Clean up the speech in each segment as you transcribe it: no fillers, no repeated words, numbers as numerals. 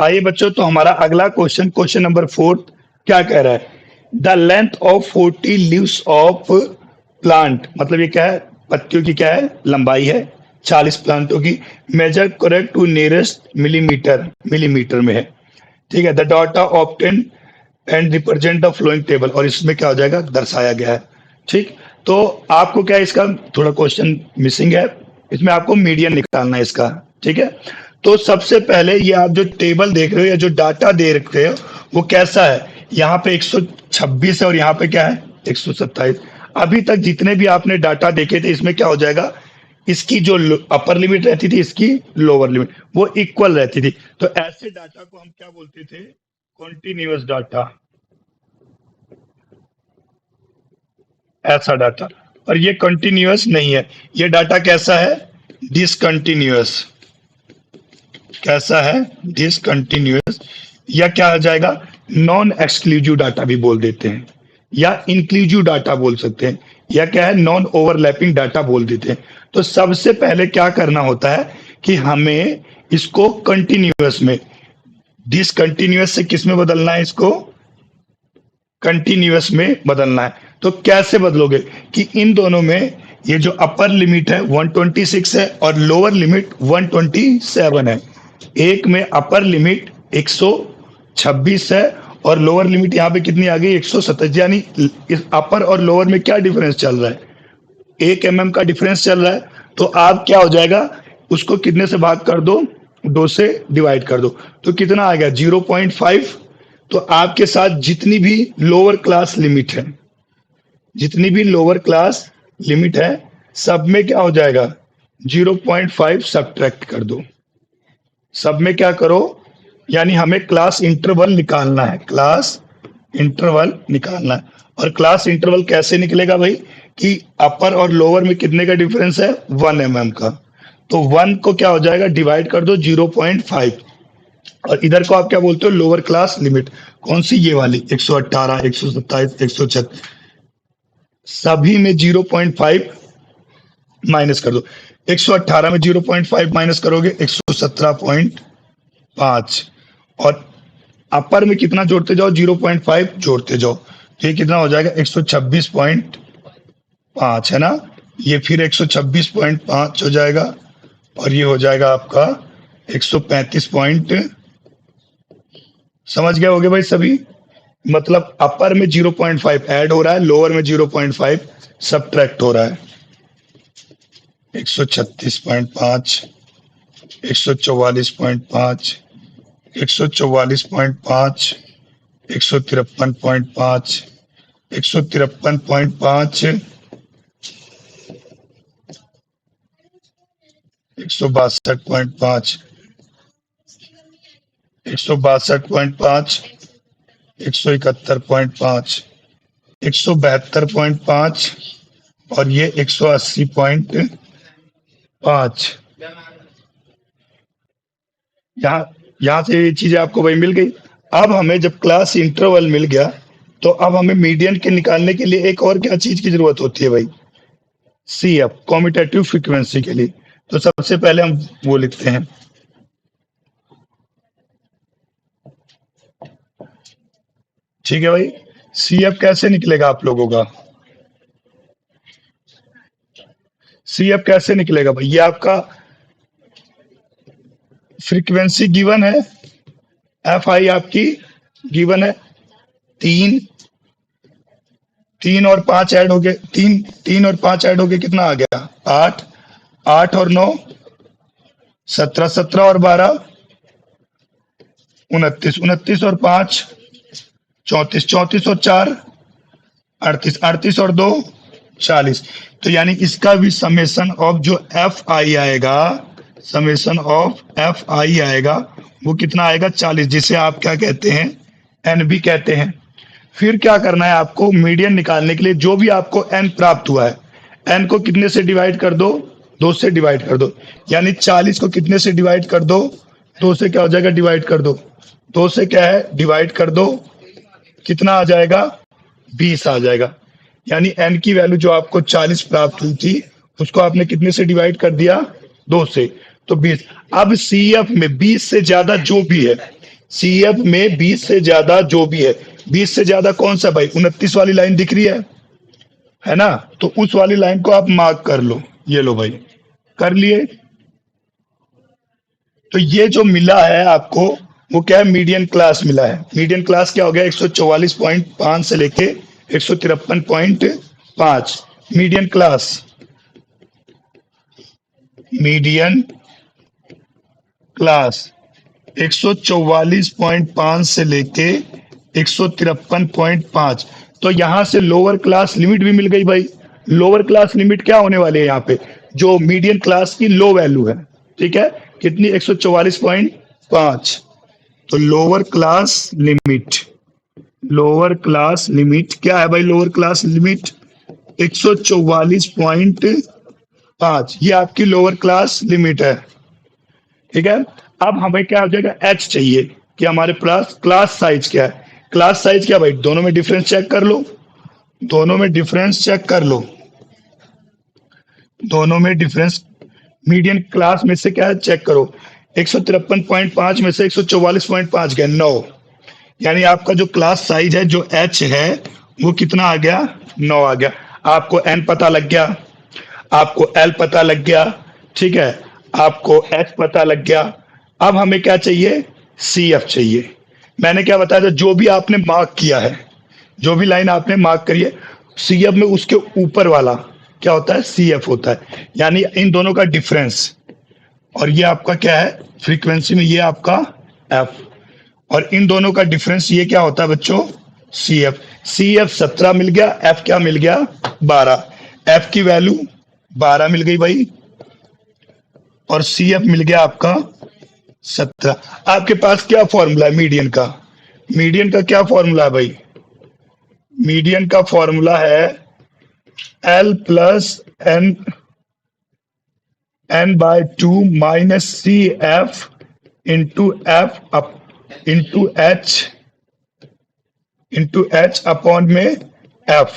आइए बच्चों, तो हमारा अगला क्वेश्चन नंबर 4 क्या कह रहा है? The length of 40 leaves of plant, मतलब ये क्या है? पत्तियों की क्या है? लंबाई है 40 प्लांटों की। Measure correct to nearest millimetre में है। ठीक है। The data obtain and represent the following table, और इसमें क्या हो जाएगा? दर्शाया गया है। ठीक। तो आपको क्या है, इसका थोड़ा क्वेश्चन मिसिंग है, इसमें आपको मीडियन निकालना है इसका। ठीक है। तो सबसे पहले ये आप जो टेबल देख रहे हो या जो डाटा दे रखे हो वो कैसा है? यहाँ पे 126 है और यहाँ पे क्या है? 127। अभी तक जितने भी आपने डाटा देखे थे इसमें क्या हो जाएगा? इसकी जो अपर लिमिट रहती थी, इसकी लोअर लिमिट, वो इक्वल रहती थी। तो ऐसे डाटा को हम क्या बोलते थे? Continuous data. ऐसा डाटा। और ये कंटिन्यूअस नहीं है, ये डाटा कैसा है? डिसकंटिन्यूअस। कैसा है? डिसकंटिन्यूअस। या क्या आ जाएगा? नॉन एक्सक्लूसिव डाटा भी बोल देते हैं, या इंक्लूसिव डाटा बोल सकते हैं, या क्या है? नॉन ओवरलैपिंग डाटा बोल देते हैं। तो सबसे पहले क्या करना होता है कि हमें इसको कंटिन्यूअस में, डिसकंटिन्यूअस से किस में बदलना है? इसको कंटिन्यूअस में बदलना है। तो कैसे बदलोगे कि इन दोनों में ये जो अपर लिमिट है 126 है और लोअर लिमिट 127 है। एक में अपर लिमिट 126 है और लोअर लिमिट यहाँ पे कितनी आ गई? 127। यानी इस अपर और लोअर में क्या डिफरेंस चल रहा है? 1 mm का डिफरेंस चल रहा है। तो आप क्या हो जाएगा? उसको कितने से भाग कर दो? 2 से डिवाइड कर दो। तो कितना आ गया? 0.5। तो आपके साथ जितनी भी लोअर क्लास लिमिट है, जितनी भी लोअर क्लास लिमिट है, सब में क्या हो जाएगा? 0.5 सब्ट्रैक्ट कर दो। सब में क्या करो? यानी हमें क्लास इंटरवल निकालना है, क्लास इंटरवल निकालना है। और क्लास इंटरवल कैसे निकलेगा भाई? कि अपर और लोअर में कितने का डिफरेंस है? 1 mm का। तो 1 को क्या हो जाएगा? डिवाइड कर दो 0.5। और इधर को आप क्या बोलते हो? Lower class limit. कौन सी? ये वाली 118, 127, 136। सभी में 0.5 माइनस कर दो। 118 में 0.5 माइनस करोगे 117.5। और अपर में कितना जोड़ते जाओ? 0.5 जोड़ते जाओ। तो ये कितना हो जाएगा? 126.5 है ना। ये फिर 126.5 हो जाएगा और ये हो जाएगा आपका 135 पॉइंट। समझ गए होगे भाई सभी? मतलब अपर में 0.5 ऐड हो रहा है, लोअर में 0.5 सब्ट्रैक्ट हो रहा है। 136.5, 144.5, 144.5, 153.5, 153.5, 162.5, 162.5, 171.5, 172.5 और ये 180.5। यहाँ से ये चीजें आपको भाई मिल गई। अब हमें जब क्लास इंटरवल मिल गया तो अब हमें मीडियन के निकालने के लिए एक और क्या चीज की जरूरत होती है भाई? CF, कॉम्यूटेटिव फ्रीक्वेंसी के लिए। तो सबसे पहले हम वो लिखते हैं। ठीक है भाई। CF कैसे निकलेगा आप लोगों का? CF कैसे निकलेगा भाई? ये आपका फ्रीक्वेंसी गिवन है, FI आपकी गिवन है। 3 और 5 ऐड हो गए, 3 और 5 ऐड हो गए, कितना आ गया? 8। 8 और 9 17, 17 और 12 29, 29 और 5 34, 34 और 4 38, 38 और 2 40। तो यानी इसका भी समेशन ऑफ जो FI आएगा, समेशन ऑफ FI आएगा, वो कितना आएगा? 40, जिसे आप क्या कहते हैं? NB कहते हैं। फिर क्या करना है आपको? मीडियन निकालने के लिए जो भी आपको n प्राप्त हुआ है, n को कितने से डिवाइड कर दो? 2 से डिवाइड कर दो। यानी 40 को कितने से डिवाइड कर दो? 2 से क्या हो जाएगा? डिवाइड कर दो। 2 से क्या है? डिवाइड कर दो। कितना आ जाएगा? 20 आ जाएगा। यानी n की वैल्यू जो आपको 40 प्राप्त हुई थी उसको आपने कितने से डिवाइड कर दिया? 2 से। तो 20। अब CF में 20 से ज्यादा जो भी है, CF में 20 से ज्यादा जो भी है, 20 से ज्यादा कौन सा भाई, 29 वाली लाइन दिख रही है ना, तो उस वाली लाइन को आप मार्क कर लो, ये लो भाई, कर लिए। तो ये जो मिला है आपको, वो क्या है, मीडियन क्लास मिला है। मीडियन क्लास क्या हो गया, 144.5 से लेके 153.5। मीडियन क्लास, मीडियन क्लास 144.5 से लेके 153.5। तो यहां से लोअर क्लास लिमिट भी मिल गई भाई। लोअर क्लास लिमिट क्या होने वाली है यहाँ पे, जो मीडियन क्लास की लो वैल्यू है, ठीक है, कितनी, 144.5। तो lower class limit, lower class limit क्या है भाई, लोअर क्लास लिमिट 144.5, ये आपकी लोअर क्लास लिमिट है, ठीक है। अब हमें क्या हो जाएगा, एच चाहिए कि हमारे पास क्लास साइज क्या है। क्लास साइज क्या भाई, दोनों में डिफरेंस चेक कर लो, दोनों में डिफरेंस चेक कर लो, दोनों में डिफरेंस, मीडियन क्लास में से क्या है चेक करो, 153.5 में से 144.5 गया 9, यानी आपका जो क्लास साइज है, जो एच है, वो कितना आ गया, 9 आ गया। आपको एन पता लग गया, आपको एल पता लग गया, ठीक है, आपको एच पता लग गया। अब हमें क्या चाहिए, सी एफ चाहिए। मैंने क्या बताया था, जो भी आपने मार्क किया है, जो भी लाइन आपने मार्क करी है, सी एफ में उसके ऊपर वाला क्या होता है, सी एफ होता है, यानी इन दोनों का डिफरेंस। और ये आपका क्या है, फ्रीक्वेंसी में ये आपका एफ, और इन दोनों का डिफरेंस ये क्या होता है बच्चों, सी एफ। सी एफ 17 मिल गया, एफ क्या मिल गया, 12। एफ की वैल्यू 12 मिल गई भाई, और सी एफ मिल गया आपका 17। आपके पास क्या फॉर्मूला है मीडियन का, मीडियन का क्या फॉर्मूला है भाई, मीडियन का फॉर्मूला है L plus N, N by 2 minus C F into F up into H upon में एफ।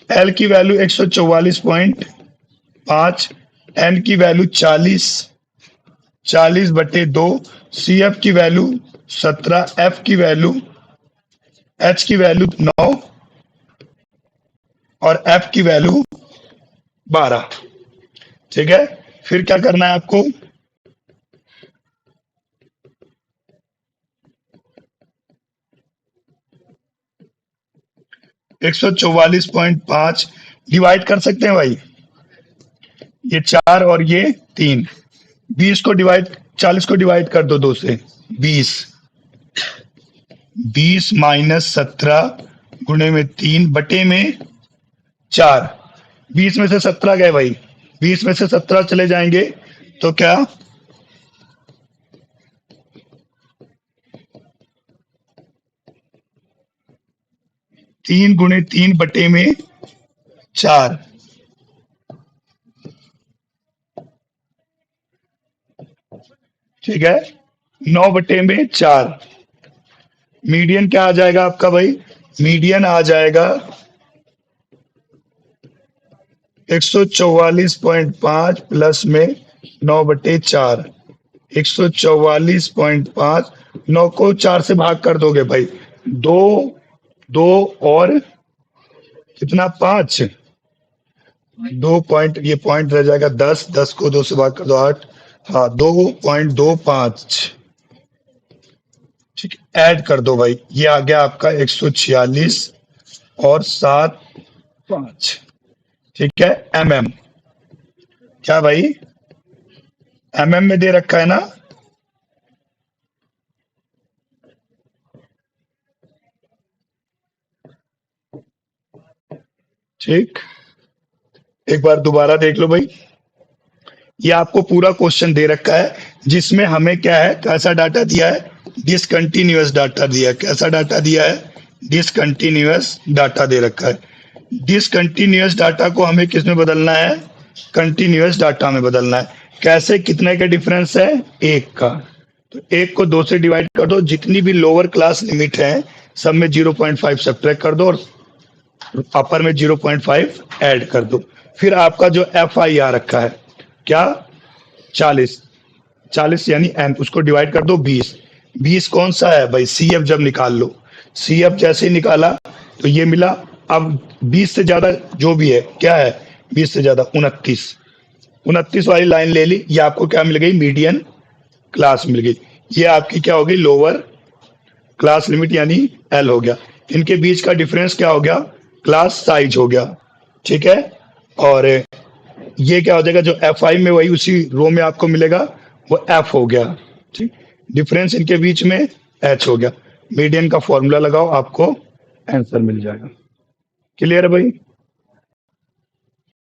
एल की वैल्यू 144.5, एन की वैल्यू 40/2, सी एफ की वैल्यू 17, एफ की वैल्यू, एच की वैल्यू 9 और एफ की वैल्यू 12, ठीक है। फिर क्या करना है आपको, एक 144.5 डिवाइड कर सकते हैं भाई, ये 4 और ये 3, 20 को डिवाइड, 40 को डिवाइड कर दो 2 से, 20 माइनस 17 गुणे में 3 बटे में 4। 20 में से 17 गए भाई, 20 में से 17 चले जाएंगे तो क्या, 3 गुणे 3 बटे में 4, ठीक है, 9 बटे में 4। मीडियन क्या आ जाएगा आपका भाई, मीडियन आ जाएगा 144.5 प्लस में 9/4, 144.5, 9 को 4 से भाग कर दोगे भाई, 2 2 और कितना, 5, 2 पॉइंट, ये पॉइंट रह जाएगा 10, 10 को 2 से भाग कर दो 8, हाँ 2.25, ठीक है, ऐड कर दो भाई, ये आ गया आपका 146 और 7 5, ठीक है। mm, क्या भाई, mm में दे रखा है ना, ठीक, एक बार दोबारा देख लो भाई, ये आपको पूरा क्वेश्चन दे रखा है, जिसमें हमें क्या है, कैसा डाटा दिया है, डिसकंटिन्यूअस डाटा दिया है। कैसा डाटा दिया है, डिसकंटिन्यूअस डाटा दे रखा है। डिसकंटिन्यूअस डाटा को हमें किस में बदलना है, कंटिन्यूअस डाटा में बदलना है। कैसे, कितने का डिफरेंस है, 1 का, तो 1 को 2 से डिवाइड कर दो, जितनी भी लोअर क्लास लिमिट है सब में 0.5 सब्ट्रैक्ट कर दो और अपर में 0.5 ऐड कर दो। फिर आपका जो एफ आई आ रखा है क्या, 40, 40 यानी एन, उसको डिवाइड कर दो 20, 20 कौन सा है भाई, CF जब निकाल लो, CF जैसे ही निकाला तो ये मिला। अब 20 से ज्यादा जो भी है क्या है, 20 से ज्यादा 29, 29 वाली लाइन ले ली, ये आपको क्या मिल गई, मीडियन क्लास मिल गई। ये आपकी क्या होगी, लोअर क्लास लिमिट यानी एल हो गया। इनके बीच का डिफरेंस क्या हो गया, क्लास साइज हो गया। ठीक है, और ये क्या हो जाएगा, जो F5 में वही उसी रो में आपको मिलेगा वो F हो गया। ठीक, डिफरेंस इनके बीच में H हो गया। मीडियन का फॉर्मूला लगाओ, आपको आंसर मिल जाएगा। क्लियर है भाई।